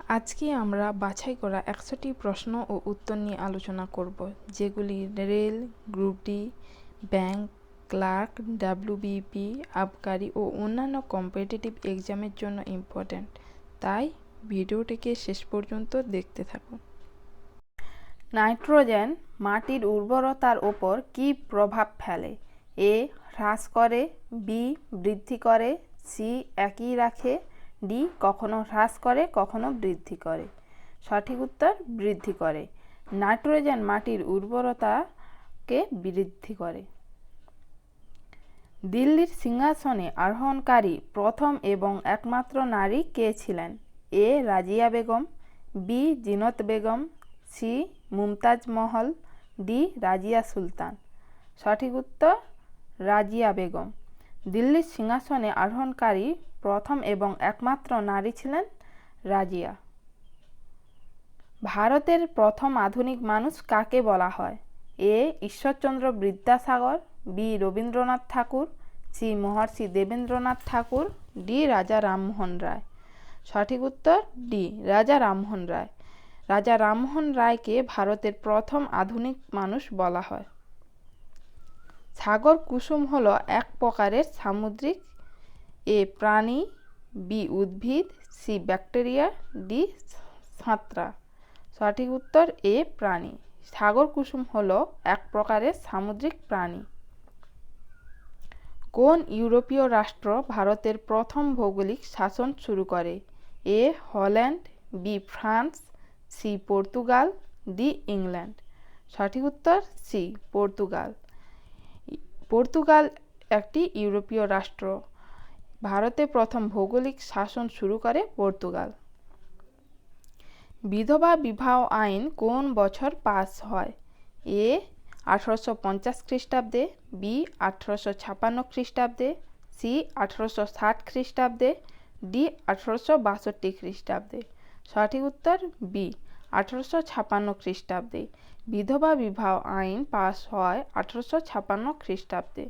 আজকে আমরা বাছাই করা 100টি প্রশ্ন ও উত্তর নিয়ে আলোচনা করব, যেগুলি rail, group D, bank, clerk, WBP, আবকারি ও অন্যান্য কম্পিটিটিভ এক্সামের জন্য ইম্পর্ট্যান্ট। তাই ভিডিওটিকে শেষ পর্যন্ত দেখতে থাকুন। নাইট্রোজেন মাটির উর্বরতার ওপর কী প্রভাব ফেলে? এ. হ্রাস করে, বি. বৃদ্ধি করে, সি. একই রাখে, ডি. কখনো হ্রাস করে কখনো বৃদ্ধি করে। সঠিক উত্তর বৃদ্ধি করে। নাইট্রোজেন মাটির উর্বরতাকে বৃদ্ধি করে। দিল্লির সিংহাসনে আরোহণকারী প্রথম এবং একমাত্র নারী কে ছিলেন? এ. রাজিয়া বেগম, বি. জিনত বেগম, সি. মুমতাজ মহল, ডি. রাজিয়া সুলতান। সঠিক উত্তর রাজিয়া বেগম। দিল্লির সিংহাসনে আরোহণকারী প্রথম এবং একমাত্র নারী ছিলেন রাজিয়া। ভারতের প্রথম আধুনিক মানুষ কাকে বলা হয়? এ. ঈশ্বরচন্দ্র বিদ্যাসাগর, বি. রবীন্দ্রনাথ ঠাকুর, সি. মহর্ষি দেবেন্দ্রনাথ ঠাকুর, ডি. রাজা রামমোহন রায়। সঠিক উত্তর ডি. রাজা রামমোহন রায়। রাজা রামমোহন রায়কে ভারতের প্রথম আধুনিক মানুষ বলা হয়। সাগর কুসুম হল এক প্রকারের সামুদ্রিক এ. প্রাণী, বি. উদ্ভিদ, সি. Bacteria, D. ছত্রাক। সঠিক উত্তর এ. প্রাণী। সাগর কুসুম হল এক প্রকারের সামুদ্রিক প্রাণী। কোন ইউরোপীয় রাষ্ট্র ভারতের প্রথম ভৌগোলিক শাসন শুরু করে? A. Holland, B. France, C. Portugal, D. England. সঠিক উত্তর সি. পর্তুগাল। পর্তুগাল একটি ইউরোপীয় রাষ্ট্র। ভারতে প্রথম ভৌগোলিক শাসন শুরু করে পর্তুগাল। বিধবা বিবাহ আইন কোন বছর পাস হয়? এ. 1850 খ্রিস্টাব্দে, বি. 1856 খ্রিস্টাব্দে, সি. 1860 খ্রিস্টাব্দে, ডি. 1862 খ্রিস্টাব্দে। সঠিক উত্তর বি. 1856 খ্রিস্টাব্দে। বিধবা বিবাহ আইন পাস হয় 1856 খ্রিস্টাব্দে।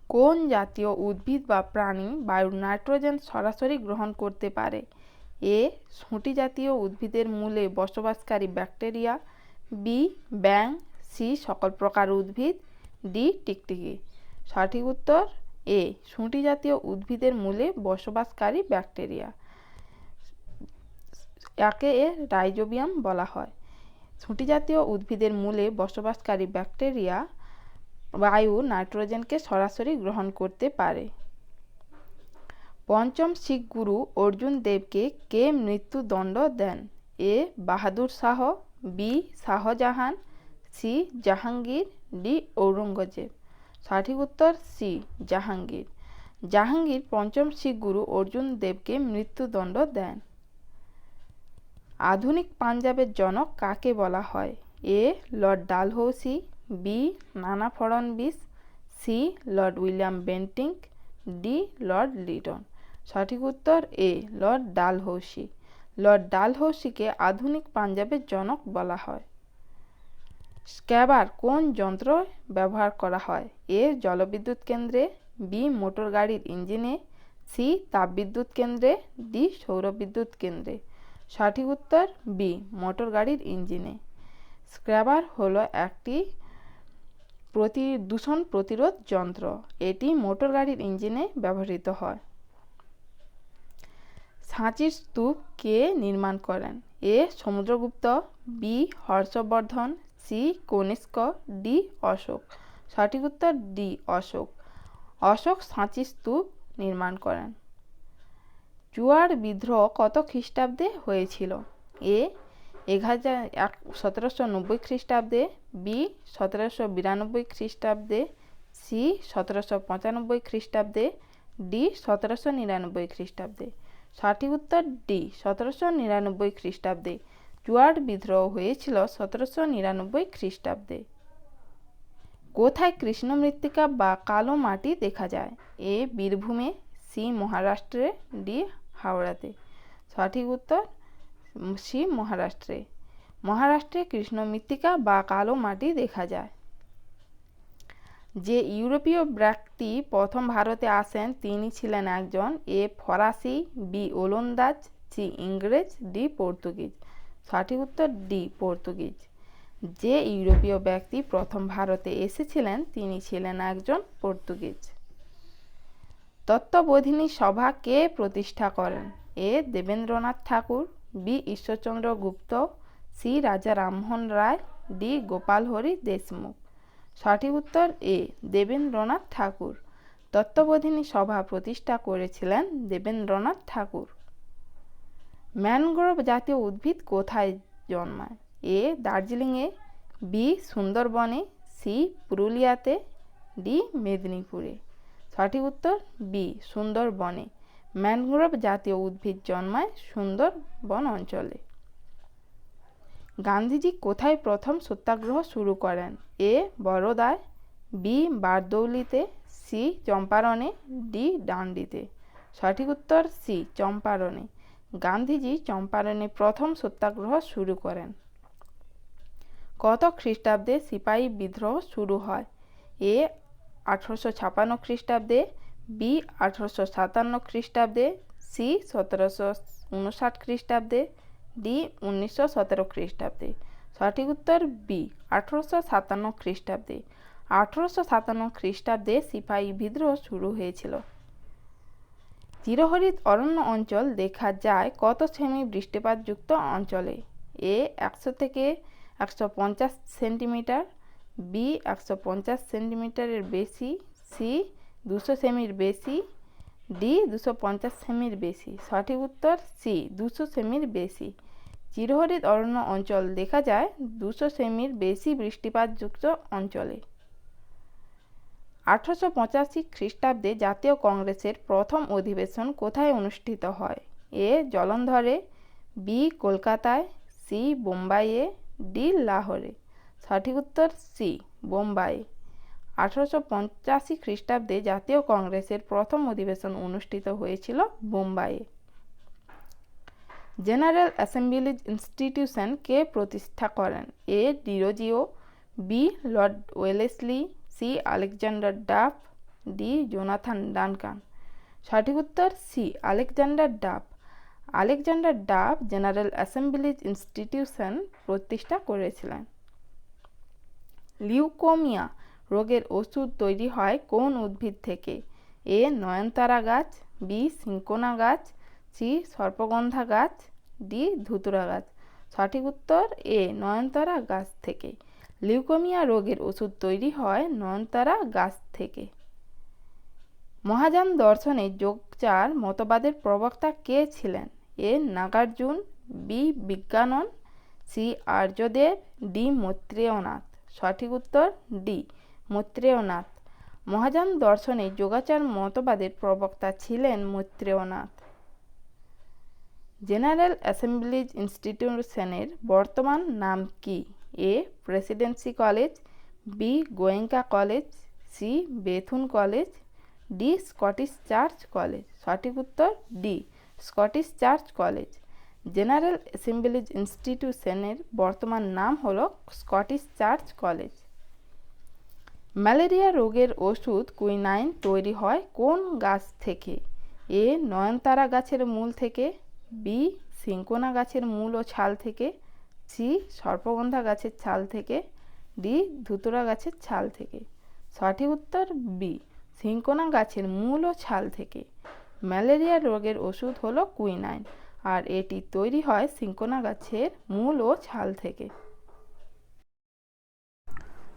কোন জাতীয় উদ্ভিদ বা প্রাণী বায়ুর নাইট্রোজেন সরাসরি গ্রহণ করতে পারে? এ. শুঁটি জাতীয় উদ্ভিদের মূলে বসবাসকারী ব্যাকটেরিয়া, বি. ব্যাঙ, সি. সকল প্রকার উদ্ভিদ, ডি. টিকটিকি। সঠিক উত্তর এ. শুঁটি জাতীয় উদ্ভিদের মূলে বসবাসকারী ব্যাকটেরিয়া। একে রাইজোবিয়াম বলা হয়। শুঁটি জাতীয় উদ্ভিদের মূলে বসবাসকারী ব্যাকটেরিয়া বায়ু নাইট্রোজেনকে সরাসরি গ্রহণ করতে পারে। পঞ্চম শিখ গুরু অর্জুন দেবকে কে মৃত্যুদণ্ড দেন? A. Bahadur Shah, B. Shahjahan, C. Jahangir, D. Aurangzeb. সঠিক উত্তর সি. জাহাঙ্গীর। জাহাঙ্গীর পঞ্চম শিখ গুরু অর্জুন দেবকে মৃত্যুদণ্ড দেন। আধুনিক পাঞ্জাবের জনক কাকে বলা হয়? A. Lord Dalhousie, B. Nana Phadnavis, C. Lord William Bentinck, D. Lord Lytton. সঠিক উত্তর এ. Lord Dalhousie. লর্ড ডালহৌসিকে আধুনিক পাঞ্জাবের জনক বলা হয়। স্ক্যাবার কোন যন্ত্র ব্যবহার করা হয়? এ. জলবিদ্যুৎ কেন্দ্রে, বি. মোটর গাড়ির ইঞ্জিনে, সি. তাপবিদ্যুৎ কেন্দ্রে, ডি. সৌরবিদ্যুৎ কেন্দ্রে। সঠিক উত্তর বি. মোটর গাড়ির ইঞ্জিনে। স্ক্র্যাবার হলো একটি দূষণ প্রতিরোধ যন্ত্র। এটি মোটর গাড়ির ইঞ্জিনে ব্যবহৃত হয়। সাঁচির স্তূপ কে নির্মাণ করেন? A. Samudragupta, B. Harshavardhana, C. Kanishka, D. Ashoka. সঠিক উত্তর ডি. অশোক। অশোক সাঁচি স্তূপ নির্মাণ করেন। চুয়াড় বিদ্রোহ কত খ্রিস্টাব্দে হয়েছিল? এ. 1790 খ্রিস্টাব্দে, বি. 1792 খ্রিস্টাব্দে, সি. 1795 খ্রিস্টাব্দে, ডি. 1799 খ্রিস্টাব্দে। সঠিক উত্তর ডি. 1799 খ্রিস্টাব্দে। চুয়াড় বিদ্রোহ হয়েছিল 1799 খ্রিস্টাব্দে। কোথায় কৃষ্ণ মৃত্তিকা বা কালো মাটি দেখা যায়? এ. বীরভূমে, সি. মহারাষ্ট্রে, ডি. হাওড়াতে। সঠিক উত্তর সি. মহারাষ্ট্রে। মহারাষ্ট্রে কৃষ্ণ মৃত্তিকা বা কালো মাটি দেখা যায়। যে ইউরোপীয় ব্যক্তি প্রথম ভারতে আসেন তিনি ছিলেন একজন এ ফরাসি, বি ওলন্দাজ, সি ইংরেজ, ডি পর্তুগিজ। সঠিক উত্তর ডি পর্তুগিজ। যে ইউরোপীয় ব্যক্তি প্রথম ভারতে এসেছিলেন তিনি ছিলেন একজন পর্তুগিজ। তত্ত্ববোধিনী সভা কে প্রতিষ্ঠা করেন? এ দেবেন্দ্রনাথ ঠাকুর, বি ঈশ্বরচন্দ্র গুপ্ত, সি রাজা রামমোহন রায়, ডি গোপাল হরি দেশমুখ। সঠিক উত্তর এ দেবেন্দ্রনাথ ঠাকুর। তত্ত্ববোধিনী সভা প্রতিষ্ঠা করেছিলেন দেবেন্দ্রনাথ ঠাকুর। ম্যানগ্রোভ জাতীয় উদ্ভিদ কোথায় জন্মায়? এ দার্জিলিংয়ে, বি সুন্দরবনে, সি পুরুলিয়াতে, ডি মেদিনীপুরে। সঠিক উত্তর বি সুন্দরবনে। ম্যানগ্রোভ জাতীয় উদ্ভিদ জন্মায় সুন্দরবন অঞ্চলে। গান্ধীজি কোথায় প্রথম সত্যাগ্রহ শুরু করেন? এ বরোদায়, বি বারদৌলিতে, সি চম্পারণে, ডি ডান্ডিতে। সঠিক উত্তর সি চম্পারণে। গান্ধীজি চম্পারণে প্রথম সত্যাগ্রহ শুরু করেন। কত খ্রিস্টাব্দে সিপাহী বিদ্রোহ শুরু হয়? এ 1856 খ্রিস্টাব্দে, বি 1857 খ্রিস্টাব্দে, সি 1759 খ্রিস্টাব্দে, ডি 1917 খ্রিস্টাব্দে। সঠিক উত্তর বি 1857 খ্রিস্টাব্দে। 1857 খ্রিস্টাব্দে সিপাহী বিদ্রোহ শুরু হয়েছিল। চিরহরিৎ অরণ্য অঞ্চল দেখা যায় কত সেমি বৃষ্টিপাতযুক্ত অঞ্চলে? এ 100 থেকে 150 সেন্টিমিটার, বি 150 সেন্টিমিটারের বেশি, সি 200 সেমির বেশি, ডি 250 সেমির বেশি। সঠিক উত্তর সি 200 সেমির বেশি। চিরহরিৎ অরণ্য অঞ্চল দেখা যায় 200 সেমির বেশি বৃষ্টিপাতযুক্ত অঞ্চলে। 1885 খ্রিস্টাব্দে জাতীয় কংগ্রেসের প্রথম অধিবেশন কোথায় অনুষ্ঠিত হয়? এ জলন্ধরে, বি কলকাতায়, সি বোম্বাইয়ে, ডি লাহোরে। সঠিক উত্তর সি বোম্বাই। 1885 খ্রিস্টাব্দে জাতীয় কংগ্রেসের প্রথম অধিবেশন অনুষ্ঠিত হয়েছিল বোম্বাইয়ে। জেনারেল অ্যাসেম্বলিজ ইনস্টিটিউশন কে প্রতিষ্ঠা করেন? A Derozio, B Lord Wellesley, C Alexander Duff, D Jonathan Duncan. সঠিক উত্তর C Alexander Duff. Alexander Duff General Assemblies Institution প্রতিষ্ঠা করেছিলেন। লিউকোমিয়া রোগের ওষুধ তৈরি হয় কোন উদ্ভিদ থেকে? এ নয়নতারা গাছ, বি সিঙ্কোনা গাছ, সি সর্পগন্ধা গাছ, ডি ধুতুরা গাছ। সঠিক উত্তর এ নয়নতারা গাছ থেকে। লিউকোমিয়া রোগের ওষুধ তৈরি হয় নয়নতারা গাছ থেকে। মহাযান দর্শনে যোগচার মতবাদের প্রবক্তা কে ছিলেন? এ নাগার্জুন, বি বিজ্ঞানন, সি আর্যদেব, ডি মৈত্রেয়নাথ। সঠিক উত্তর ডি মৈত্রেয়নাথ। মহাযান দর্শনে যোগাচার মতবাদের প্রবক্তা ছিলেন মৈত্রেয়নাথ। জেনারেল অ্যাসেম্বলিজ ইনস্টিটিউশনের বর্তমান নাম কি? A Presidency College, B Goenka College, C Bethune College, D Scottish Church College. সঠিক উত্তর D Scottish Church College. General Assemblies ইনস্টিটিউশনের বর্তমান নাম হল স্কটিশ চার্চ কলেজ। ম্যালেরিয়া রোগের ওষুধ কুইনাইন তৈরি হয় কোন গাছ থেকে? এ নয়নতারা গাছের মূল থেকে, বি সিঙ্কোনা গাছের মূল ও ছাল থেকে, সি সর্পগন্ধা গাছের ছাল থেকে, ডি ধুতুরা গাছের ছাল থেকে। সঠিক উত্তর বি সিঙ্কোনা গাছের মূল ও ছাল থেকে। ম্যালেরিয়া রোগের ওষুধ হলো কুইনাইন, আর এটি তৈরি হয় সিঙ্কোনা গাছের মূল ও ছাল থেকে।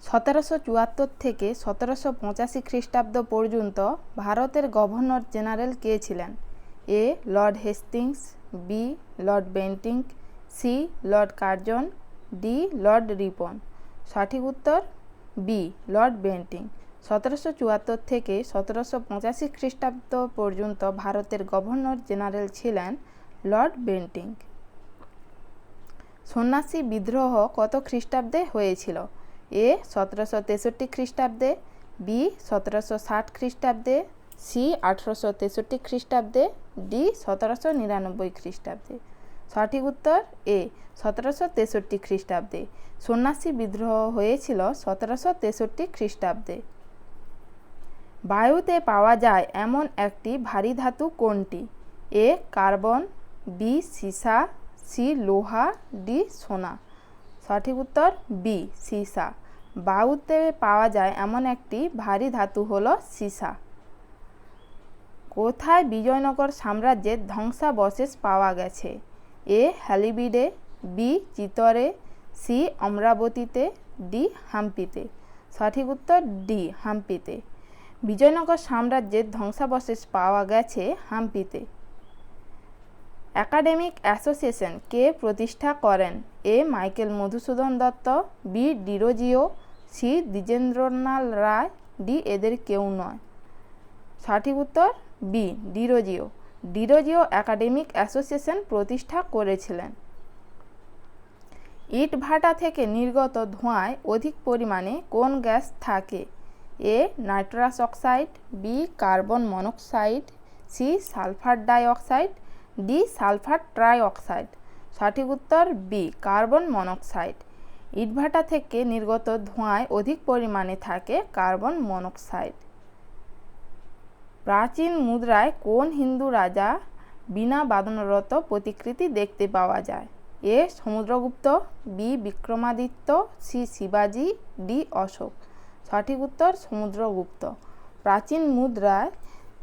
1774 থেকে 1785 খ্রিস্টাব্দ পর্যন্ত ভারতের গভর্নর জেনারেল কে ছিলেন? A Lord Hastings, B Lord Bentinck, C Lord Curzon, D Lord Ripon. সঠিক উত্তর বি লর্ড বেন্টিঙ্ক। 1774 থেকে 1785 খ্রিস্টাব্দ পর্যন্ত ভারতের গভর্নর জেনারেল ছিলেন লর্ড বেন্টিঙ্ক। সন্ন্যাসী বিদ্রোহ কত খ্রিস্টাব্দে হয়েছিল? এ 1763 খ্রিস্টাব্দে, বি 1760 খ্রিস্টাব্দে, সি 1863 খ্রিস্টাব্দে, ডি 1799 খ্রিস্টাব্দে। সঠিক উত্তর এ 1763 খ্রিস্টাব্দে। সন্ন্যাসী বিদ্রোহ হয়েছিল 1763 খ্রিস্টাব্দে। বায়ুতে পাওয়া যায় এমন একটি ভারী ধাতু কোনটি? এ কার্বন, বি সীসা, সি লোহা, ডি সোনা। সঠিক উত্তর বি সীসা। বায়ুতে পাওয়া যায় এমন একটি ভারী ধাতু হলো সীসা। কোথায় বিজয়নগর সাম্রাজ্যের ধ্বংসাবশেষ পাওয়া গেছে? এ হ্যালিবিডে, বি চিতরে, সি অমরাবতীতে, ডি হাম্পিতে। সঠিক উত্তর ডি হাম্পিতে। বিজয়নগর সাম্রাজ্যের ধ্বংসাবশেষ পাওয়া গেছে হাম্পিতে। একাডেমিক অ্যাসোসিয়েশন কে প্রতিষ্ঠা করেন? A Michael Madhusudan Dutta, B Derozio, C Dwijendralal Roy, D এদের কেউ নয়। সঠিক উত্তর B Derozio. Derozio academic association প্রতিষ্ঠা করেছিলেন। ইটভাটা থেকে নির্গত ধোঁয়ায় অধিক পরিমাণে কোন গ্যাস থাকে? A nitrous oxide, B carbon monoxide, C sulphur dioxide, D sulphur trioxide. সঠিক উত্তর বি কার্বন মনোক্সাইড। ইটভাটা থেকে নির্গত ধোঁয়ায় অধিক পরিমাণে থাকে কার্বন মনোক্সাইড। প্রাচীন মুদ্রায় কোন হিন্দু রাজা বিনা বাদনরত প্রতিকৃতি দেখতে পাওয়া যায়? এ সমুদ্রগুপ্ত, বি বিক্রমাদিত্য, সি শিবাজি, ডি অশোক। সঠিক উত্তর সমুদ্রগুপ্ত। প্রাচীন মুদ্রায়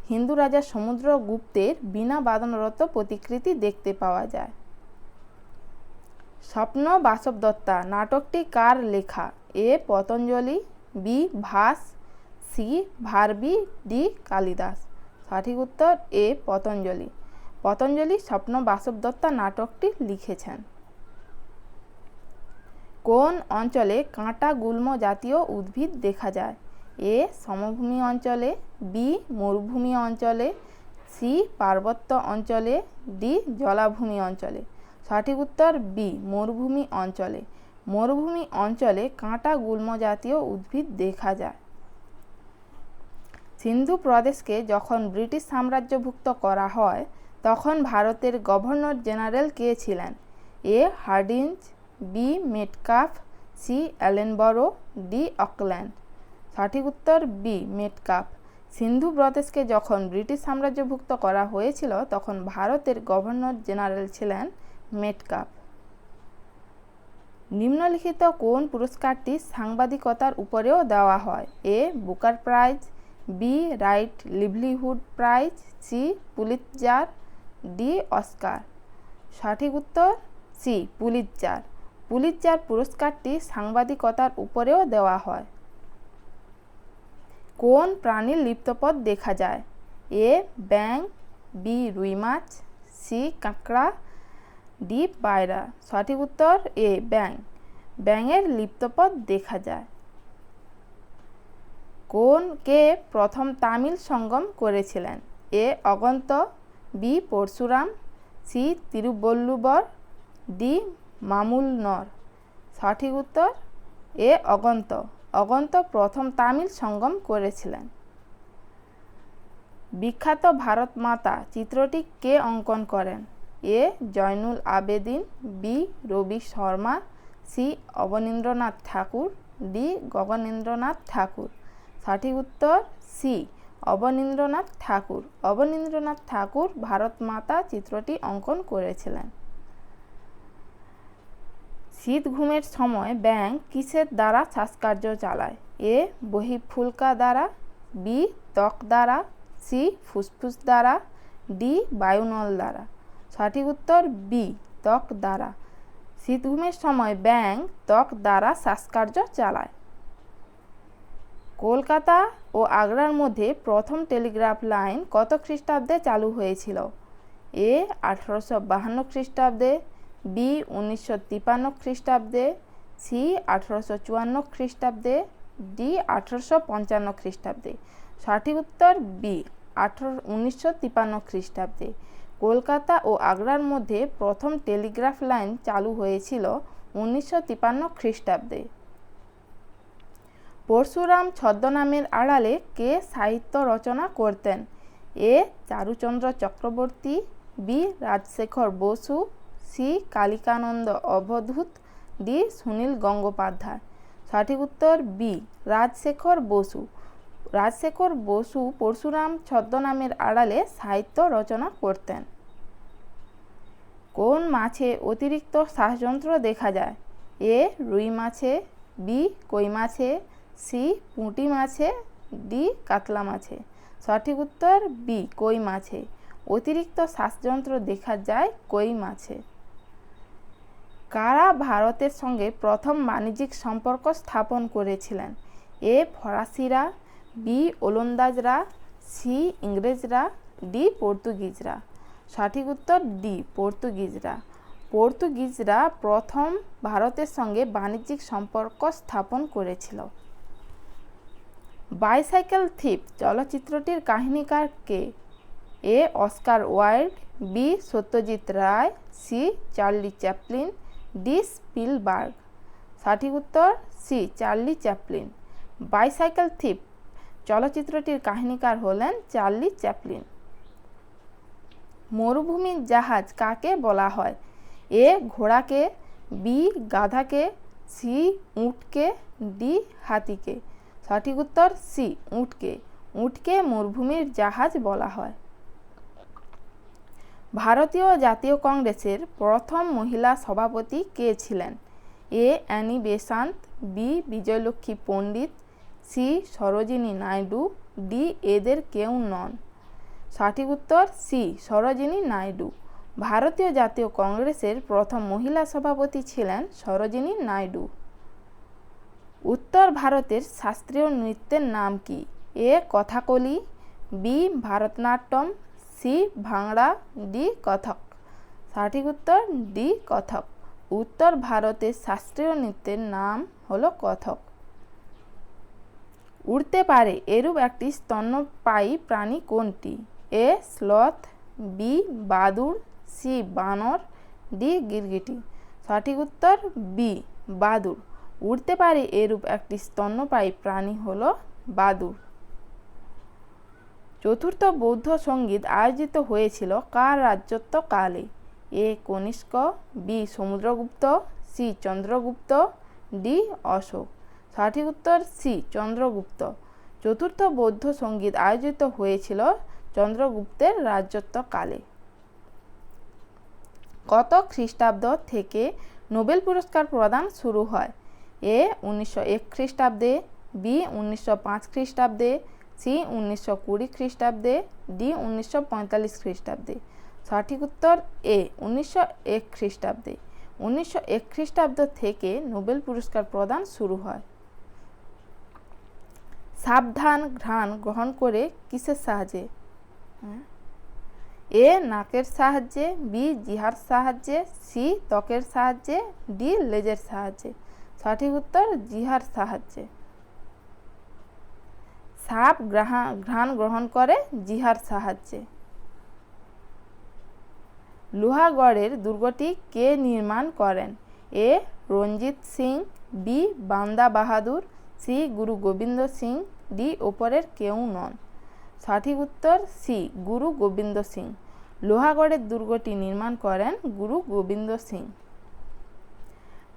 হিন্দু রাজা সমুদ্রগুপ্তের বিনা বাদনরত প্রতিকৃতি দেখতে পাওয়া যায়। স্বপ্ন বাসবদত্তা নাটকটি কার লেখা? এ পতঞ্জলি, বি ভাস, সি ভারবি, ডি কালিদাস। সঠিক উত্তর এ পতঞ্জলি। পতঞ্জলি স্বপ্ন বাসবদত্তা নাটকটি লিখেছেন। কোন অঞ্চলে কাঁটা গুল্ম জাতীয় উদ্ভিদ দেখা যায়? এ সমভূমি অঞ্চলে, বি মরুভূমি অঞ্চলে, সি পার্বত্য অঞ্চলে, ডি জলাভূমি অঞ্চলে। সঠিক উত্তর বি মরুভূমি অঞ্চলে। মরুভূমি অঞ্চলে কাঁটা গুল্ম জাতীয় উদ্ভিদ দেখা যায়। সিন্ধু প্রদেশকে যখন ব্রিটিশ সাম্রাজ্যভুক্ত করা হয় তখন ভারতের গভর্নর জেনারেল কে ছিলেন? A Hardinge, B Metcalfe, C Ellenborough, D Auckland. সঠিক উত্তর বি মেটকাফ। সিন্ধু প্রদেশকে যখন ব্রিটিশ সাম্রাজ্যভুক্ত করা হয়েছিল তখন ভারতের গভর্নর জেনারেল ছিলেন মেটকাফ। নিম্নলিখিত কোন পুরস্কারটি সাংবাদিকতার উপরেও দেওয়া হয়? A Booker Prize, B Right Livelihood Prize, C Pulitzer, D Oscar. সঠিক উত্তর সি পুলিৎজার। পুলিৎজার পুরস্কারটি সাংবাদিকতার উপরেও দেওয়া হয়। কোন প্রাণীর লিপ্তপদ দেখা যায়? এ ব্যাঙ, বি রুই মাছ, সি কাঁকড়া, ডি পায়রা। সঠিক উত্তর এ ব্যাঙ। ব্যাঙের লিপ্তপদ দেখা যায়। কে প্রথম তামিল সঙ্গম করেছিলেন? এ অগন্ত, বি পরশুরাম, সি তিরুবল্লুবর, ডি মামুলনর। সঠিক উত্তর এ অগন্ত। অগন্ত প্রথম তামিল সঙ্গম করেছিলেন। বিখ্যাত ভারত মাতা চিত্রটি কে অঙ্কন করেন? এ জয়নুল আবেদিন, বি রবি শর্মা, সি অবনীন্দ্রনাথ ঠাকুর, ডি গগনেন্দ্রনাথ ঠাকুর। সঠিক উত্তর সি অবনীন্দ্রনাথ ঠাকুর। অবনীন্দ্রনাথ ঠাকুর ভারত মাতা চিত্রটি অঙ্কন করেছিলেন। শীত ঘুমের সময় ব্যাঙ কিসের দ্বারা শ্বাসকার্য চালায়? এ বহিঃফুলকা দ্বারা, বি ত্বক দ্বারা, সি ফুসফুস দ্বারা, ডি বায়ুনল দ্বারা। সঠিক উত্তর বি ত্বক দ্বারা। শীত ঘুমের সময় ব্যাঙ ত্বক দ্বারা শ্বাসকার্য চালায়। কলকাতা ও আগ্রার মধ্যে প্রথম টেলিগ্রাফ লাইন কত খ্রিস্টাব্দে চালু হয়েছিল? এ 1852 খ্রিস্টাব্দে, বি 1953 খ্রিস্টাব্দে, সি 1854 খ্রিস্টাব্দে, ডি 1855 খ্রিস্টাব্দে। সঠিক উত্তর বি 1953 খ্রিস্টাব্দে। কলকাতা ও আগ্রার মধ্যে প্রথম টেলিগ্রাফ লাইন চালু হয়েছিল 1953 খ্রিস্টাব্দে। পরশুরাম ছদ্মনামের আড়ালে কে সাহিত্য রচনা করতেন? A Charuchandra Chakraborty, B Rajshekhar Basu, C Kalikananda Abadhut, D Sunil Gangopadhyay. সঠিক উত্তর বি রাজশেখর বসু। রাজশেখর বসু পরশুরাম ছদ্মনামের আড়ালে সাহিত্য রচনা করতেন? কোন মাছে অতিরিক্ত শ্বাসযন্ত্র দেখা যায়? এ রুই মাছে, বি কই মাছে, সি পুঁটি মাছে, ডি কাতলা মাছে। সঠিক উত্তর বি কই মাছে। অতিরিক্ত শ্বাসযন্ত্র দেখা যায় কই মাছে। কারা ভারতের সঙ্গে প্রথম বাণিজ্যিক সম্পর্ক স্থাপন করেছিলেন? এ ফরাসিরা, বি ওলন্দাজরা, সি ইংরেজরা, ডি পর্তুগিজরা। সঠিক উত্তর ডি পর্তুগিজরা। পর্তুগিজরা প্রথম ভারতের সঙ্গে বাণিজ্যিক সম্পর্ক স্থাপন করেছিল। বাইসাইকেল থিফ চলচ্চিত্রটির কাহিনীকার কে? A Oscar Wilde, B Satyajit Ray, C Charlie Chaplin, D Spielberg. সঠিক উত্তর C Charlie Chaplin. Bicycle Thief চলচ্চিত্রটির কাহিনীকার হলেন চার্লি চ্যাপলিন। মরুভূমির জাহাজ কাকে বলা হয়? এ ঘোড়াকে, বি গাধাকে, সি উটকে, ডি হাতিকে। সঠিক উত্তর সি উটকে। উটকে মরুভূমির জাহাজ বলা হয়। ভারতীয় জাতীয় কংগ্রেসের প্রথম মহিলা সভাপতি কে ছিলেন? এ অ্যানি বেসান্ত, বি বিজয়লক্ষ্মী পণ্ডিত, সি সরোজিনী নাইডু, ডি এদের কেউ নন। সঠিক উত্তর সি সরোজিনী নাইডু। ভারতীয় জাতীয় কংগ্রেসের প্রথম মহিলা সভাপতি ছিলেন সরোজিনী নাইডু। উত্তর ভারতের শাস্ত্রীয় নৃত্যের নাম কি? A Kathakali, B Bharatanatyam, C ভাংড়া, ডি কথক। সঠিক উত্তর ডি কথক। উত্তর ভারতের শাস্ত্রীয় নৃত্যের নাম হলো কথক। উড়তে পারে এরূপ একটি স্তন্যপায়ী প্রাণী কোনটি? এ স্লথ, বি বাদুড়, সি বানর, ডি গিরগিটি। সঠিক উত্তর বি বাদুড়। উড়তে পারে এরূপ একটি স্তন্যপায়ী প্রাণী হল বাদুড়। চতুর্থ বৌদ্ধ সঙ্গীত আয়োজিত হয়েছিল কার রাজত্বকালে? A Kanishka, B Samudragupta, C Chandragupta, D Ashoka. সঠিক উত্তর সি চন্দ্রগুপ্ত। চতুর্থ বৌদ্ধ সঙ্গীত আয়োজিত হয়েছিল চন্দ্রগুপ্তের রাজত্বকালে। কত খ্রিস্টাব্দ থেকে নোবেল পুরস্কার প্রদান শুরু হয়? এ 1901 খ্রিস্টাব্দে, বি 1905 খ্রিস্টাব্দে, সি 1920 খ্রিস্টাব্দে, ডি 1945 খ্রিস্টাব্দে। সঠিক উত্তর এ 1901 খ্রিস্টাব্দে। 1901 খ্রিস্টাব্দ থেকে নোবেল পুরস্কার প্রদান শুরু হয়। সাবধান ঘ্রাণ গ্রহণ করে কিসের সাহায্যে? এ নাকের সাহায্যে, বি জিহার সাহায্যে, সি ত্বকের সাহায্যে, ডি লেজের সাহায্যে। সঠিক উত্তর জিহার সাহায্যে। সাপ ঘ্রাণ গ্রহণ করে জিহার সাহায্যে। লোহাগড়ের দুর্গটি কে নির্মাণ করেন? এ রঞ্জিত সিং, বি বান্দা বাহাদুর, সি গুরু গোবিন্দ সিং, ডি ওপরের কেউ নন। সঠিক উত্তর সি গুরু গোবিন্দ সিং। লোহাগড়ের দুর্গটি নির্মাণ করেন গুরু গোবিন্দ সিং।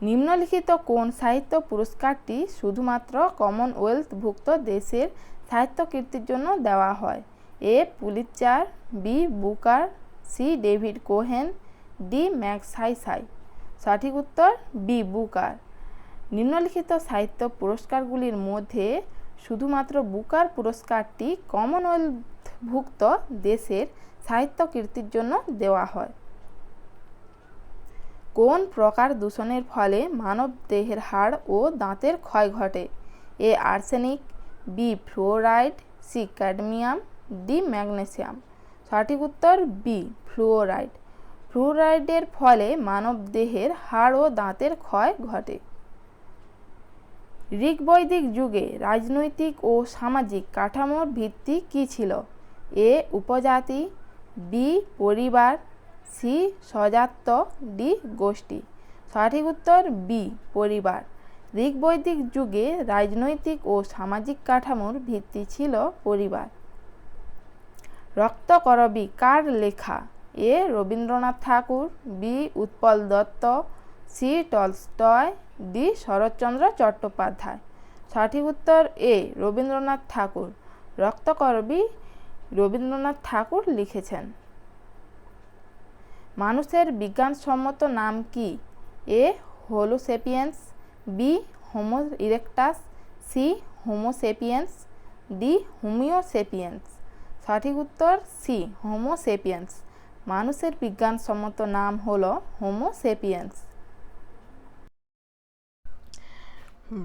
নিম্নলিখিত কোন সাহিত্য পুরস্কারটি শুধুমাত্র কমনওয়েলথভুক্ত দেশের সাহিত্য কীর্তির জন্য দেওয়া হয়? A Pulitzer, B Booker, C David Cohen, D Magsaysay. সঠিক উত্তর বি বুকার। নিম্নলিখিত সাহিত্য পুরস্কারগুলির মধ্যে শুধুমাত্র বুকার পুরস্কারটি কমনওয়েলথভুক্ত দেশের সাহিত্য কীর্তির জন্য দেওয়া হয়। কোন প্রকার দূষণের ফলে মানব দেহের হাড় ও দাঁতের ক্ষয় ঘটে? A arsenic, B fluoride, C cadmium, D magnesium. সঠিক উত্তর বি ফ্লুওরাইড। ফ্লুওরাইডের ফলে মানব দেহের হাড় ও দাঁতের ক্ষয় ঘটে। ঋগ্বৈদিক যুগে রাজনৈতিক ও সামাজিক কাঠামোর ভিত্তি কী ছিল? এ উপজাতি, বি পরিবার, সি স্বজাত্য, ডি গোষ্ঠী। সঠিক উত্তর বি পরিবার। ঋগ্বৈদিক যুগে রাজনৈতিক ও সামাজিক কাঠামোর ভিত্তি ছিল পরিবার। রক্তকরবী কার লেখা? A Rabindranath Tagore, B Utpal Dutt, C Tolstoy, D Saratchandra Chattopadhyay. সঠিক উত্তর এ রবীন্দ্রনাথ ঠাকুর। রক্তকরবী রবীন্দ্রনাথ ঠাকুর লিখেছেন। মানুষের বিজ্ঞানসম্মত নাম কি? A holo sapiens, B Homo erectus, C Homo sapiens, D homeo sapiens. সঠিক উত্তর সি হোমো সেপিয়েন্স। মানুষের বিজ্ঞানসম্মত নাম হলো হোমো সেপিয়েন্স।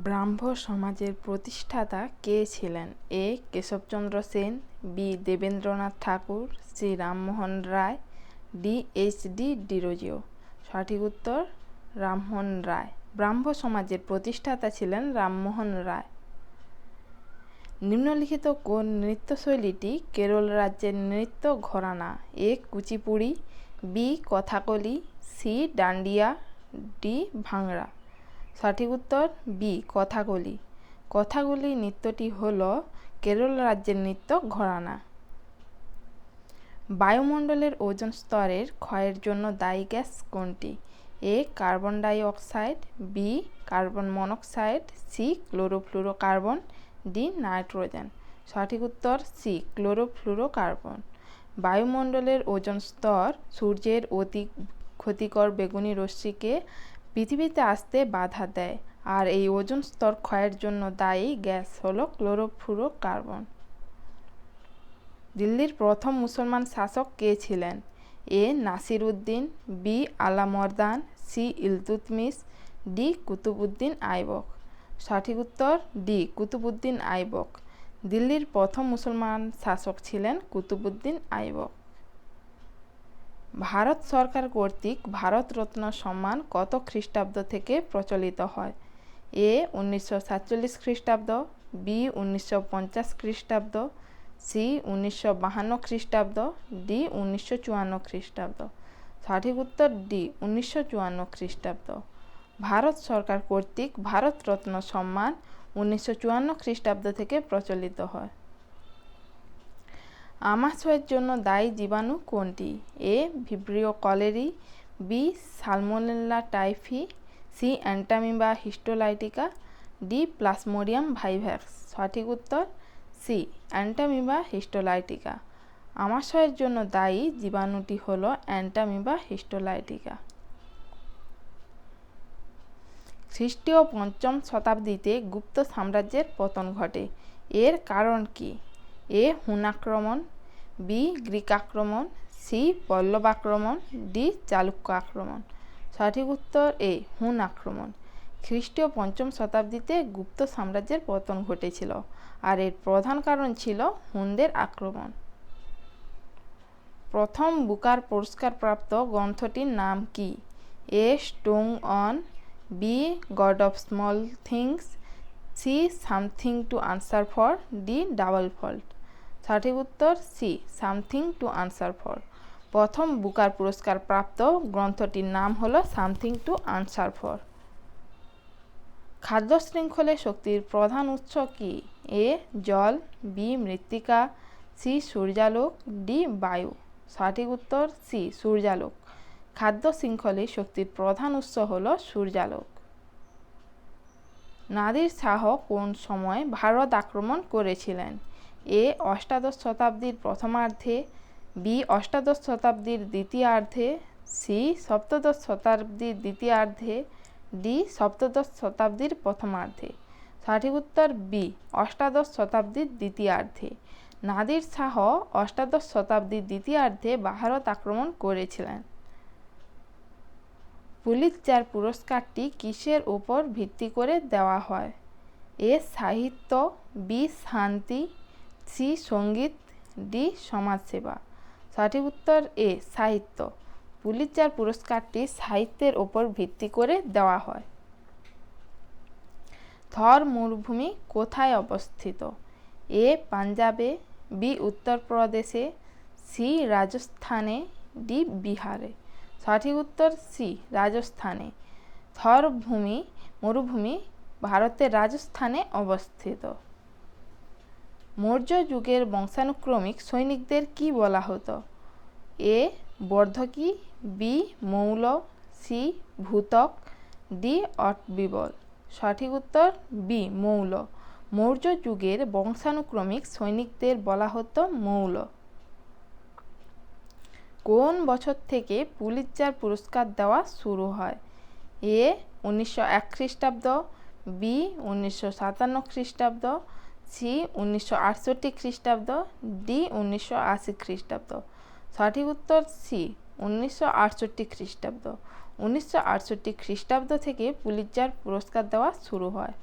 ব্রাহ্ম সমাজের প্রতিষ্ঠাতা কে ছিলেন? এ কেশবচন্দ্র সেন, বি দেবেন্দ্রনাথ ঠাকুর, C Rammohan Roy, D HD. Derozio. সঠিক উত্তর রামমোহন রায়। ব্রাহ্ম সমাজের প্রতিষ্ঠাতা ছিলেন রামমোহন রায়। নিম্নলিখিত কোন নৃত্যশৈলীটি কেরল রাজ্যের নৃত্য ঘরানা? A Kuchipudi, B Kathakali, C Dandiya, D ভাংড়া। সঠিক উত্তর বি কথাকলি। কথাকলি নৃত্যটি হল কেরল রাজ্যের নৃত্য ঘরানা। বায়ুমণ্ডলের ওজোন স্তরের ক্ষয়ের জন্য দায়ী গ্যাস কোনটি? A carbon dioxide, B carbon monoxide, C chlorofluorocarbon, D nitrogen. সঠিক উত্তর সি ক্লোরোফ্লুরোকার্বন। বায়ুমণ্ডলের ওজোন স্তর সূর্যের অতি ক্ষতিকর বেগুনি রশ্মিকে পৃথিবীতে আসতে বাধা দেয়, আর এই ওজোন স্তর ক্ষয়ের জন্য দায়ী গ্যাস হলো ক্লোরোফ্লুরোকার্বন। দিল্লির প্রথম মুসলমান শাসক কে ছিলেন? A Nasir Uddin, B Alimardan, C Iltutmish, D Qutbuddin Aibak. সঠিক উত্তর ডি কুতুবউদ্দিন আইবক। দিল্লির প্রথম মুসলমান শাসক ছিলেন কুতুবউদ্দিন আইবক। ভারত সরকার কর্তৃক ভারতরত্ন সম্মান কত খ্রিস্টাব্দ থেকে প্রচলিত হয়? এ 1947 খ্রিস্টাব্দ, বি 1950 খ্রিস্টাব্দ, সি 1952 খ্রিস্টাব্দ, ডি 1954 খ্রিস্টাব্দ। সঠিক উত্তর ডি 1954 খ্রিস্টাব্দ। ভারত সরকার কর্তৃক ভারতরত্ন সম্মান 1954 খ্রিস্টাব্দ থেকে প্রচলিত হয়। আমাশয়ের জন্য দায়ী জীবাণু কোনটি? A vibrio cholerae, B salmonella typhi, C entamoeba histolytica, D plasmodium vivax. সঠিক উত্তর সি অ্যান্টামিবা হিস্টোলাইটিকা। আমাশয়ের জন্য দায়ী জীবাণুটি হল অ্যান্টামিবা হিস্টোলাইটিকা। খ্রিস্টীয় 5ম শতাব্দীতে গুপ্ত সাম্রাজ্যের পতন ঘটে, এর কারণ কি? এ হুন আক্রমণ, বি গ্রিক আক্রমণ, সি পল্লব আক্রমণ, ডি চালুক্য আক্রমণ। সঠিক উত্তর এ হুন আক্রমণ। খ্রিস্টীয় 5ম শতাব্দীতে গুপ্ত সাম্রাজ্যের পতন ঘটেছিল, আর এর প্রধান কারণ ছিল হুনদের আক্রমণ। প্রথম বুকার পুরস্কারপ্রাপ্ত গ্রন্থটির নাম কি? A staying on, B God of Small Things, C something to answer for, D double fault. সঠিক উত্তর C something to answer for. প্রথম বুকার পুরস্কার প্রাপ্ত গ্রন্থটির নাম হলো সামথিং টু আনসার ফর। খাদ্য শৃঙ্খলে শক্তির প্রধান উৎস কি? এ জল, বি মৃত্তিকা, সি সূর্যালোক, ডি বায়ু। সঠিক উত্তর সি সূর্যালোক। খাদ্য শৃঙ্খলে শক্তির প্রধান উৎস হল সূর্যালোক। নাদির শাহ কোন সময় ভারত আক্রমণ করেছিলেন? এ অষ্টাদশ শতাব্দীর প্রথমার্ধে, বি অষ্টাদশ শতাব্দীর দ্বিতীয়ার্ধে, সি সপ্তদশ শতাব্দীর দ্বিতীয়ার্ধে, ডি সপ্তদশ শতাব্দীর প্রথমার্ধে। সঠিক উত্তর বি অষ্টাদশ শতাব্দীর দ্বিতীয়ার্ধে। নাদির শাহ অষ্টাদশ শতাব্দীর দ্বিতীয়ার্ধে ভারত আক্রমণ করেছিলেন। পুলিৎজার পুরস্কারটি কিসের উপর ভিত্তি করে দেওয়া হয়? এ সাহিত্য, বি শান্তি, সি সঙ্গীত, ডি সমাজসেবা। সঠিক উত্তর এ সাহিত্য। পুলিৎজার পুরস্কারটি সাহিত্যের উপর ভিত্তি করে দেওয়া হয়। থর মরুভূমি কোথায় অবস্থিত? এ পাঞ্জাবে, বি উত্তরপ্রদেশে, সি রাজস্থানে, ডি বিহারে। সঠিক উত্তর সি রাজস্থানে। থর মরুভূমি ভারতের রাজস্থানে অবস্থিত। মৌর্য যুগের বংশানুক্রমিক সৈনিকদের কি বলা হতো? এ বর্ধকি, বি মৌল, সি ভূতক, ডি অটবিবল। সঠিক উত্তর বি মৌল। মৌর্য যুগের বংশানুক্রমিক সৈনিকদের বলা হতো মৌল। কোন বছর থেকে পুলিৎজার পুরস্কার দেওয়া শুরু হয়? এ 1901 খ্রিস্টাব্দ, বি 1957 খ্রিস্টাব্দ, সি 1968 খ্রিস্টাব্দ, ডি 1980 খ্রিস্টাব্দ। সঠিক উত্তর সি 1968 খ্রিস্টাব্দ। 1968 খ্রিস্টাব্দ থেকে পুলিৎজার পুরস্কার দেওয়া শুরু হয়।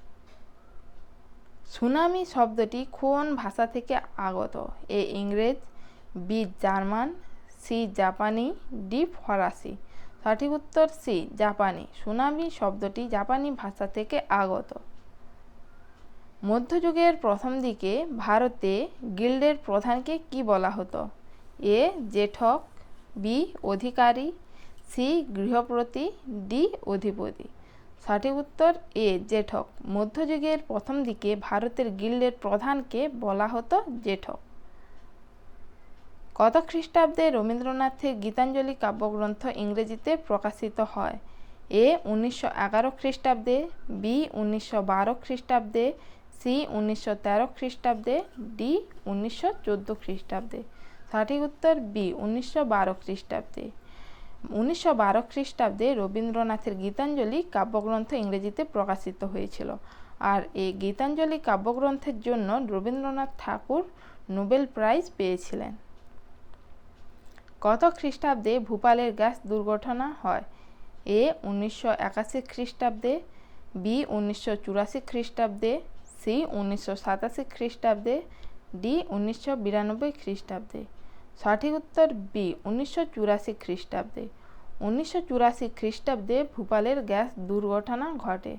সুনামি শব্দটি কোন ভাষা থেকে আগত? এ ইংরেজ, বি জার্মান, সি জাপানি, ডি ফরাসি। সঠিক উত্তর সি জাপানি। সুনামি শব্দটি জাপানি ভাষা থেকে আগত। মধ্যযুগের প্রথম দিকে ভারতে গিল্ডের প্রধানকে কি বলা হতো? এ জেঠক, বি অধিকারী, সি গৃহপতি, ডি অধিপতি। সঠিক উত্তর এ জেঠক। মধ্যযুগের প্রথম দিকে ভারতের গিল্ডের প্রধানকে বলা হতো জেঠক। কত খ্রিস্টাব্দে রবীন্দ্রনাথের গীতাঞ্জলি কাব্যগ্রন্থ ইংরেজিতে প্রকাশিত হয়? এ 1911 খ্রিস্টাব্দে, বি 1912 খ্রিস্টাব্দে, সি 1913 খ্রিস্টাব্দে, ডি 1914 খ্রিস্টাব্দে। সঠিক উত্তর বি 1912 খ্রিস্টাব্দে। 1912 খ্রিস্টাব্দে রবীন্দ্রনাথের গীতাঞ্জলি কাব্যগ্রন্থ ইংরেজিতে প্রকাশিত হয়েছিল। আর এই গীতাঞ্জলি কাব্যগ্রন্থের জন্য রবীন্দ্রনাথ ঠাকুর নোবেল প্রাইজ পেয়েছিলেন। কত খ্রিস্টাব্দে ভোপালের গ্যাস দুর্ঘটনা হয়? এ 1981 খ্রিস্টাব্দে, বি 1984 খ্রিস্টাব্দে, সি 1987 খ্রিস্টাব্দে, ডি 1992 খ্রিস্টাব্দে। সঠিক উত্তর বি 1984 খ্রিস্টাব্দে। 1984 খ্রিস্টাব্দে ভোপালের গ্যাস দুর্ঘটনা ঘটে।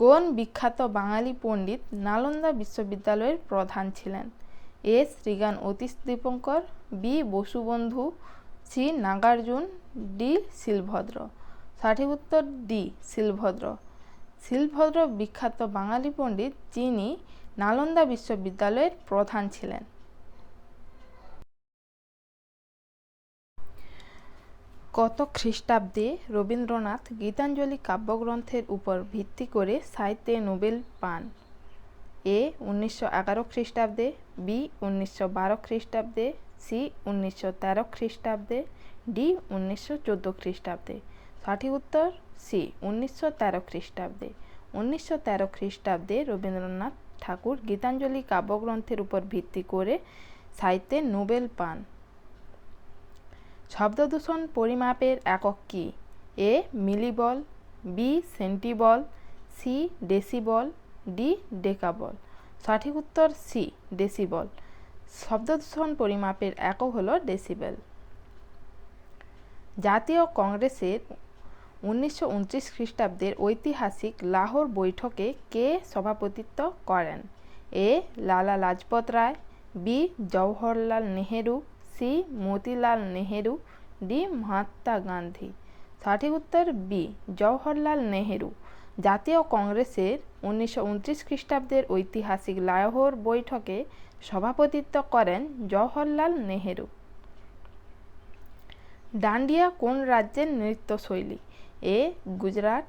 কোন বিখ্যাত বাঙালি পণ্ডিত নালন্দা বিশ্ববিদ্যালয়ের প্রধান ছিলেন? A Srigyan Atish Dipankar, B Vasubandhu, C Nagarjuna, D Shilabhadra. সঠিক উত্তর ডি শিলভদ্র। শিলভদ্র বিখ্যাত বাঙালি পণ্ডিত যিনি নালন্দা বিশ্ববিদ্যালয়ের প্রধান ছিলেন। কত খ্রিস্টাব্দে রবীন্দ্রনাথ গীতাঞ্জলি কাব্যগ্রন্থের উপর ভিত্তি করে সাহিত্যে নোবেল পান? এ 1911 খ্রিস্টাব্দে, বি 1912 খ্রিস্টাব্দে, সি 1913 খ্রিস্টাব্দে, ডি 1914 খ্রিস্টাব্দে। সঠিক উত্তর সি 1913 খ্রিস্টাব্দে। 1913 খ্রিস্টাব্দে রবীন্দ্রনাথ ঠাকুর গীতাঞ্জলি কাব্যগ্রন্থের উপর ভিত্তি করে সাহিত্যে নোবেল পান। শব্দদূষণ পরিমাপের একক কী? এ মিলিবল, বি সেন্টিবল, সি ডেসিবল, ডি ডেকাবল। সঠিক উত্তর সি ডেসিবল। শব্দদূষণ পরিমাপের একক হল ডেসিবেল। জাতীয় কংগ্রেসের 1929 খ্রিস্টাব্দের ঐতিহাসিক লাহোর বৈঠকে কে সভাপতিত্ব করেন? A Lala Lajpat Rai, B Jawaharlal Nehru, C Motilal Nehru, D Mahatma Gandhi. সঠিক উত্তর বি জওহরলাল নেহেরু। জাতীয় কংগ্রেসের 1929 খ্রিস্টাব্দের ঐতিহাসিক লাহোর বৈঠকে সভাপতিত্ব করেন জওহরলাল নেহেরু। ডান্ডিয়া কোন রাজ্যের নৃত্যশৈলী? A Gujarat,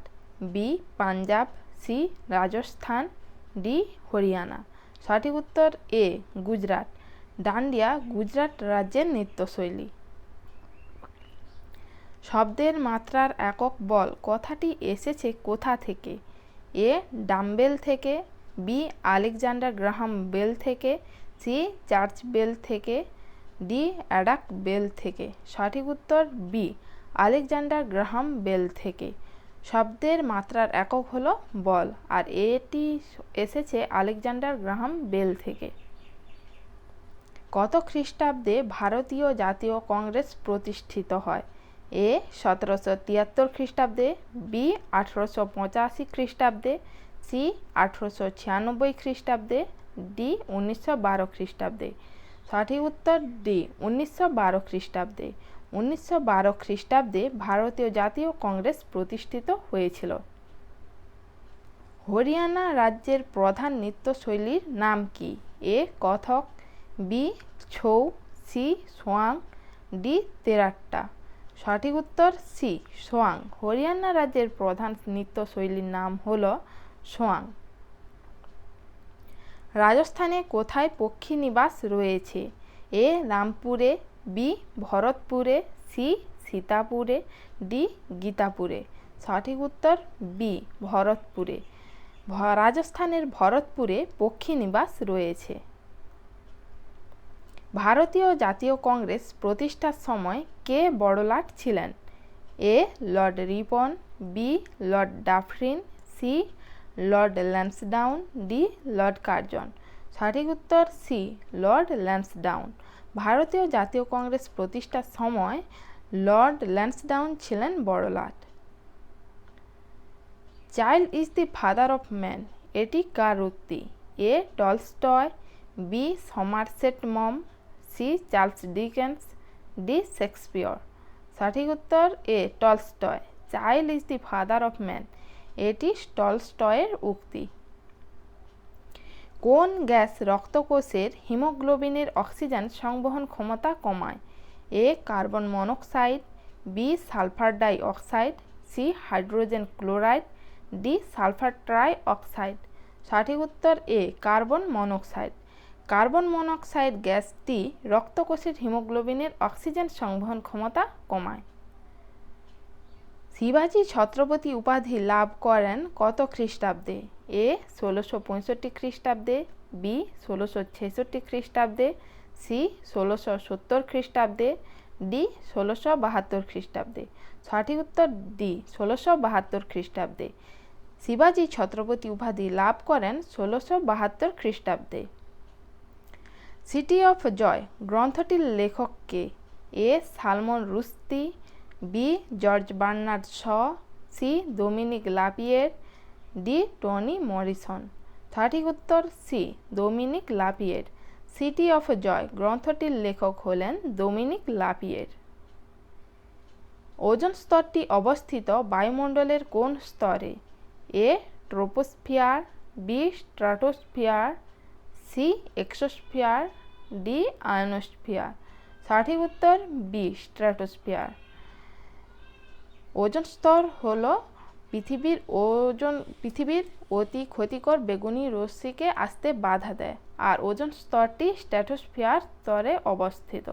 B Punjab, C Rajasthan, D Haryana. সঠিক উত্তর এ গুজরাট। ডান্ডিয়া গুজরাট রাজ্যের নৃত্যশৈলী। শব্দের মাত্রার একক বল কথাটি এসেছে কোথা থেকে? এ ডাম্বেল থেকে, বি আলেকজান্ডার গ্রাহাম বেল থেকে, সি চার্চ বেল থেকে, ডি অ্যাডাক বেল থেকে। সঠিক উত্তর বি আলেকজান্ডার গ্রাহাম বেল থেকে। শব্দের মাত্রার একক হলো বল, আর এটি এসেছে আলেকজান্ডার গ্রাহাম বেল থেকে। কত খ্রিস্টাব্দে ভারতীয় জাতীয় কংগ্রেস প্রতিষ্ঠিত হয়? এ 1773 খ্রিস্টাব্দে, বি 1885 খ্রিস্টাব্দে, সি 1896 খ্রিস্টাব্দে, ডি 1912 খ্রিস্টাব্দে। সঠিক উত্তর ডি 1912 খ্রিস্টাব্দে। 1912 খ্রিস্টাব্দে ভারতীয় জাতীয় কংগ্রেস প্রতিষ্ঠিত হয়েছিল। হরিয়ানা রাজ্যের প্রধান নৃত্যশৈলীর নাম কি? এ কথক, বি ছৌ, সি সোয়াং, ডি তেরাট্টা। সঠিক উত্তর সি সোয়াং। হরিয়ানা রাজ্যের প্রধান নৃত্যশৈলীর নাম হল সোয়াং। রাজস্থানে কোথায় পক্ষী নিবাস রয়েছে? এ রামপুরে, বি ভরতপুরে, সি সীতাপুরে, ডি গীতাপুরে। সঠিক উত্তর বি ভরতপুরে। রাজস্থানের ভরতপুরে পক্ষী নিবাস রয়েছে। ভারতীয় জাতীয় কংগ্রেস প্রতিষ্ঠার সময় কে বড়লাট ছিলেন? A Lord Ripon, B Lord Dufferin, C Lord Lansdowne, D Lord Curzon. সঠিক উত্তর সি লর্ড ল্যান্সডাউন। ভারতীয় জাতীয় কংগ্রেস প্রতিষ্ঠার সময় লর্ড ল্যান্সডাউন ছিলেন বড়লাট। Child is the father of man, এটি কার উক্তি? A Tolstoy, B Somerset Maugham, C Charles Dickens, D Shakespeare. সঠিক উত্তর A Tolstoy. Child is the father of man, এটি টলস্টয়ের উক্তি। কোন গ্যাস রক্তকোষের হিমোগ্লোবিনের অক্সিজেন সংবহন ক্ষমতা কমায়? A carbon monoxide, B sulphur dioxide, C hydrogen chloride, D sulphur trioxide. সঠিক উত্তর A carbon monoxide. Carbon monoxide গ্যাসটি রক্তকোষের হিমোগ্লোবিনের অক্সিজেন সংবহন ক্ষমতা কমায়। শিবাজী ছত্রপতি উপাধি লাভ করেন কত খ্রিস্টাব্দে? এ 1665 খ্রিস্টাব্দে, বি 1666 খ্রিস্টাব্দে, সি 1670 খ্রিস্টাব্দে, ডি 1672 খ্রিস্টাব্দে। সঠিক উত্তর ডি 1672 খ্রিস্টাব্দে। শিবাজী ছত্রপতি উপাধি লাভ করেন 1672 খ্রিস্টাব্দে। সিটি অফ জয় গ্রন্থটির লেখক কে? A Salman Rushdie, B George Bernard Shaw, C Dominique Lapierre, D Toni Morrison. সঠিক উত্তর C Dominique Lapierre. City of জয় গ্রন্থটির লেখক হলেন ডোমিনিক লাপিয়ের। ওজোন স্তরটি অবস্থিত বায়ুমণ্ডলের কোন স্তরে? A troposphere, B stratosphere, C exosphere, D ionosphere. সঠিক উত্তর বি স্ট্রাটোস্ফিয়ার। ওজোন স্তর হল পৃথিবীর অতি ক্ষতিকর বেগুনি রশ্মিকে আসতে বাধা দেয়, আর ওজোন স্তরটি স্ট্র্যাটোস্ফিয়ার স্তরে অবস্থিত।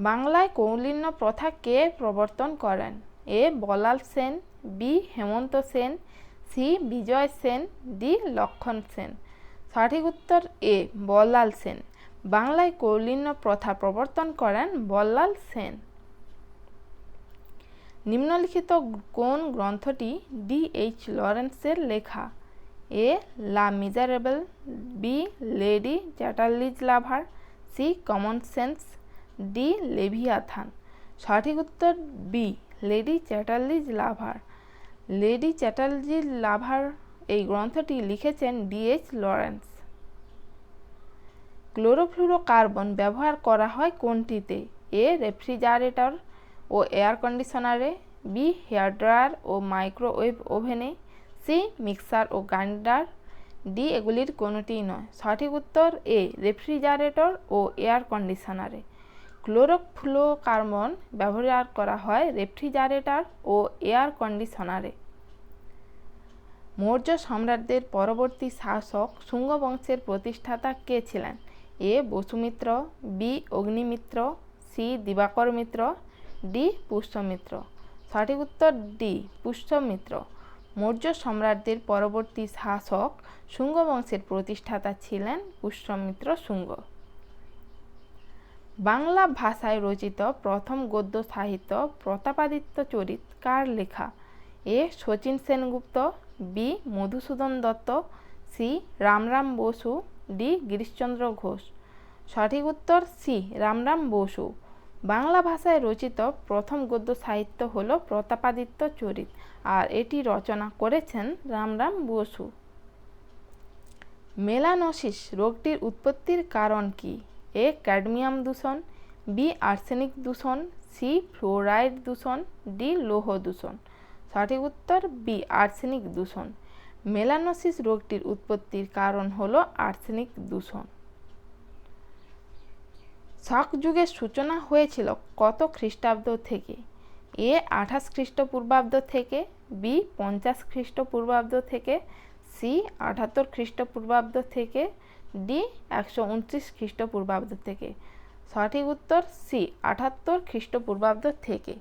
বাংলায় কৌলিন্য প্রথা কে প্রবর্তন করেন? এ বলাল সেন, বি হেমন্ত সেন, সি বিজয় সেন, ডি লক্ষণ সেন। সঠিক উত্তর এ বল্লাল সেন। বাংলায় কৌলিন্য প্রথা প্রবর্তন করেন বল্লাল সেন। নিম্নলিখিত কোন গ্রন্থটি ডি.এইচ. লরেন্সের লেখা? A Les Miserables, B Lady Chatterley's Lover, C Common Sense, D Leviathan. সঠিক উত্তর B Lady Chatterley's Lover. Lady Chatterley's Lover এই গ্রন্থটি লিখেছেন ডি.এইচ. লরেন্স। ক্লোরোফ্লুরোকার্বন ব্যবহার করা হয় কোনটিতে? এ রেফ্রিজারেটর ও এয়ার কন্ডিশনারে, বি হেয়ার ড্রায়ার ও মাইক্রোওয়েভ ওভেনে, সি মিক্সার ও গ্রাইন্ডার, ডি এগুলির কোনোটিই নয়। সঠিক উত্তর এ রেফ্রিজারেটর ও এয়ার কন্ডিশনারে। ক্লোরোফ্লুরোকার্বন ব্যবহার করা হয় রেফ্রিজারেটর ও এয়ার কন্ডিশনারে। মৌর্য সম্রাটদের পরবর্তী শাসক শুঙ্গ বংশের প্রতিষ্ঠাতা কে ছিলেন? এ বসুমিত্র, বি অগ্নিমিত্র, সি দিবাকর মিত্র, ডি পুষ্যমিত্র। সঠিক উত্তর ডি পুষ্যমিত্র। মৌর্য সম্রাটদের পরবর্তী শাসক শুঙ্গ বংশের প্রতিষ্ঠাতা ছিলেন পুষ্যমিত্র শুঙ্গ। বাংলা ভাষায় রচিত প্রথম গদ্য সাহিত্য প্রতাপাদিত্য চরিত কার লেখা? A Sachin Sengupta, B Madhusudan Dutta, C Ramram Basu, D Girishchandra Ghosh. সঠিক উত্তর সি রামরাম বসু। বাংলা ভাষায় রচিত প্রথম গদ্য সাহিত্য হল প্রতাপাদিত্য চরিত, আর এটি রচনা করেছেন রামরাম বসু। মেলানোসিস রোগটির উৎপত্তির কারণ কি? এ ক্যাডমিয়াম দূষণ, বি আর্সেনিক দূষণ, সি ফ্লোরাইড দূষণ, ডি লৌহ দূষণ। সঠিক উত্তর বি আর্সেনিক দূষণ। মেলানোসিস রোগটির উৎপত্তির কারণ হল আর্সেনিক দূষণ। শক যুগের সূচনা হয়েছিল কত খ্রিস্টাব্দ থেকে? এ 28 খ্রিস্টপূর্বাব্দ থেকে, বি 50 খ্রিস্টপূর্বাব্দ থেকে, সি 78 খ্রিস্টপূর্বাব্দ থেকে, ডি 129 খ্রিস্টপূর্বাব্দ থেকে। সঠিক উত্তর সি 78 খ্রিস্টপূর্বাব্দ থেকে।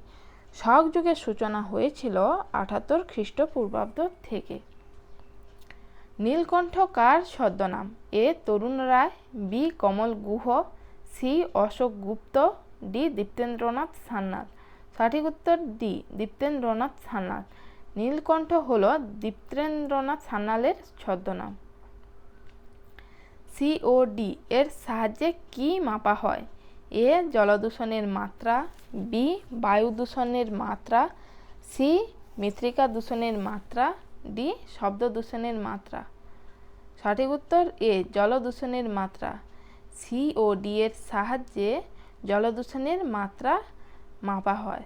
শক যুগের সূচনা হয়েছিল 78 খ্রিস্টপূর্বাব্দ থেকে। নীলকণ্ঠ কার ছদ্মনাম? এ তরুণ রায়, বি কমল গুহ, সি অশোক গুপ্ত, ডি দীপ্তেন্দ্রনাথ সান্যাল। সঠিক উত্তর ডি দীপ্তেন্দ্রনাথ সান্যাল। নীলকণ্ঠ হল দীপ্তেন্দ্রনাথ সান্যালের ছদ্মনাম। সি ও ডি এর সাহায্যে কি মাপা হয়? এ জলদূষণের মাত্রা, বি বায়ু দূষণের মাত্রা, সি মৃত্তিকা দূষণের মাত্রা, ডি শব্দ দূষণের মাত্রা। সঠিক উত্তর এ জলদূষণের মাত্রা। সি ও ডি এর সাহায্যে জলদূষণের মাত্রা মাপা হয়।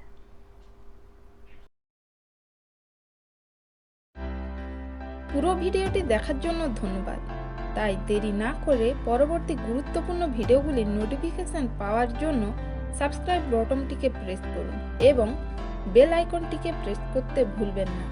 পুরো ভিডিওটি দেখার জন্য ধন্যবাদ। তাই দেরি না করে পরবর্তী গুরুত্বপূর্ণ ভিডিওগুলির নোটিফিকেশন পাওয়ার জন্য সাবস্ক্রাইব বাটনটিকে প্রেস করুন এবং বেল আইকনটিকে প্রেস করতে ভুলবেন না।